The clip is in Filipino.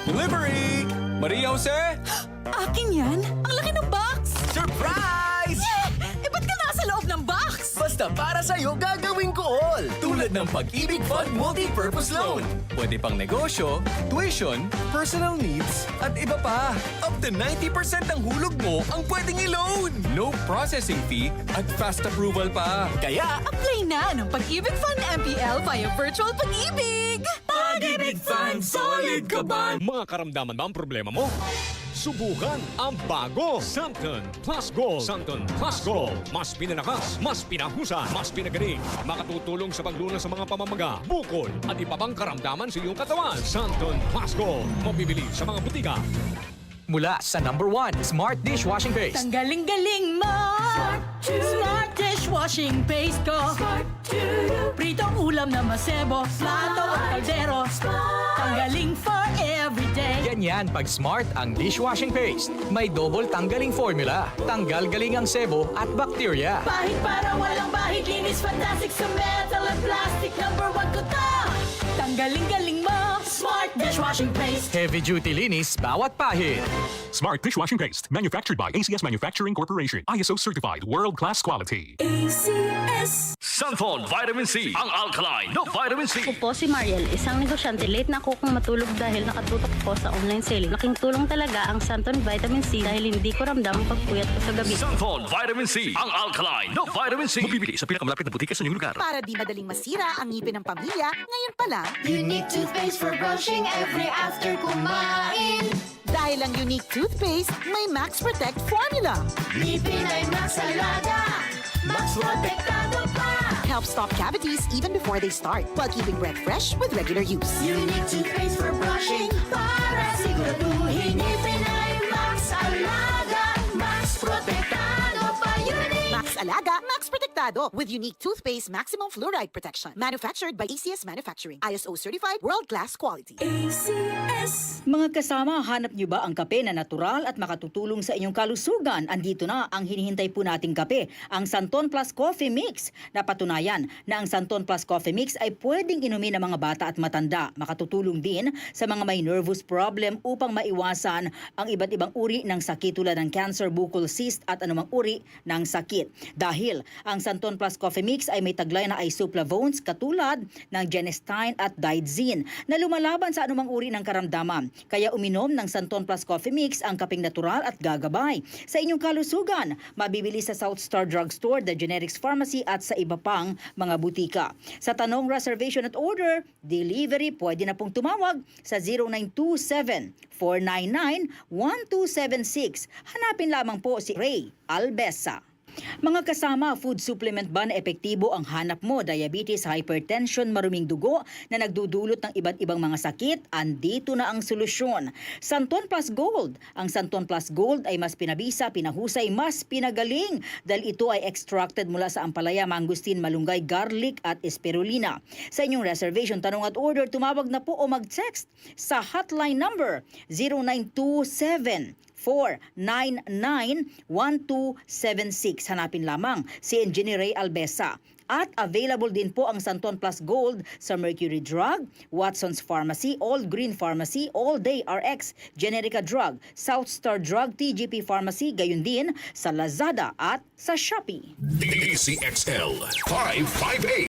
Delivery! Maria Jose? Akin yan? Ang laki ng box! Surprise! Eh, ba't ka nasa loob ng box? Basta para sa'yo gagawin ko all! Tulad ng Pag-ibig Fund Multi-Purpose Loan. Pwede pang negosyo, tuition, personal needs, at iba pa. Up to 90% ng hulog mo ang pwedeng i-loan. No processing fee at fast approval pa. Kaya, Apply na ng Pag-ibig Fund MPL via Virtual Pag-ibig! Pag-ibig Fund, solid ka ba? Mga karamdaman ba ang problema mo? Subukan ang bago Santon Plus Gold. Santon Plus Gold. Mas pinalakas, mas pinahusa, mas pinagaling. Makatutulong sa paglunas sa mga pamamaga, bukol at iba pang karamdaman sa iyong katawan. Santon Plus Gold. Mabibili sa mga butika. Mula sa #1 Smart Dishwashing Paste. Tanggaling-galing mo! Smart dishwashing paste ko! Pritong ulam na masebo, plato at kaldero. Tanggaling for everyday. Ganyan pag Smart ang dishwashing paste. May double tanggaling formula. Tanggal galing ang sebo at bakterya. Bahid para walang bahid, linis fantastic sa metal at plastic. #1 ko to! Tanggaling-galing mo! Smart dishwashing paste. Heavy duty linis bawat pahid. Smart dishwashing paste, manufactured by ACS Manufacturing Corporation. ISO certified, world-class quality. ACS. Santon Vitamin C, ang alkaline no vitamin C. Ako po si Mariel, isang negosyante. Late na ako kung matulog dahil nakatutok po sa online sale. Laking tulong talaga ang Santon Vitamin C dahil hindi ko ramdam ang pagpuyat ko sa gabi. Santon Vitamin C, ang alkaline no vitamin C. Mabibili sa pinakamalapit na butika sa inyong lugar. Para di madaling masira ang ngipin ng pamilya, ngayon pa lang, Unique toothpaste for brushing every after kumain. dahil ang unique toothpaste, may Max Protect formula. Ngipin ay Max Alaga, Max Protektado pa. Helps stop cavities even before they start, while keeping breath fresh with regular use. Unique toothpaste for brushing para siguraduhin ngipin ay Max Alaga, Max Protektado pa. Unique. Max Alaga, Max Protectado with unique toothpaste maximum fluoride protection. Manufactured by ACS Manufacturing. ISO certified, world-class quality. ACS. Mga kasama, hanap niyo ba ang kape na natural at makatutulong sa inyong kalusugan? Andito na ang hinihintay po nating kape, ang Santon Plus Coffee Mix. Napatunayan na ang Santon Plus Coffee Mix ay pwedeng inumin ng mga bata at matanda. Makatutulong din sa mga may nervous problem upang maiwasan ang iba't ibang uri ng sakit tulad ng cancer, bukol cyst at anumang uri ng sakit. Dahil ang Santon Plus Coffee Mix ay may taglay na isoflavones katulad ng genistein at didzin na lumalaban sa anumang uri ng karamdaman. Kaya uminom ng Santon Plus Coffee Mix ang kapeng natural at gagabay sa inyong kalusugan. Mabibili sa South Star Drugstore, The Generics Pharmacy at sa iba pang mga butika. Sa tanong, reservation at order, delivery, pwede na pong tumawag sa 0927-499-1276. Hanapin lamang po si Ray Albesa. Mga kasama, food supplement ba na epektibo ang hanap mo? Diabetes, hypertension, maruming dugo na nagdudulot ng iba't ibang mga sakit? Andito na ang solusyon. Santon Plus Gold. Ang Santon Plus Gold ay mas pinabisa, pinahusay, mas pinagaling dahil ito ay extracted mula sa ampalaya, mangustin, malunggay, garlic at spirulina. Sa inyong reservation, tanong at order, tumawag na po o mag-text sa hotline number 0927 499-1276. Hanapin lamang si Engineer Ray Albesa. At available din po ang Santon Plus Gold sa Mercury Drug, Watson's Pharmacy, All Green Pharmacy, All Day RX, Generica Drug, South Star Drug, TGP Pharmacy, gayon din sa Lazada at sa Shopee. DCXL 558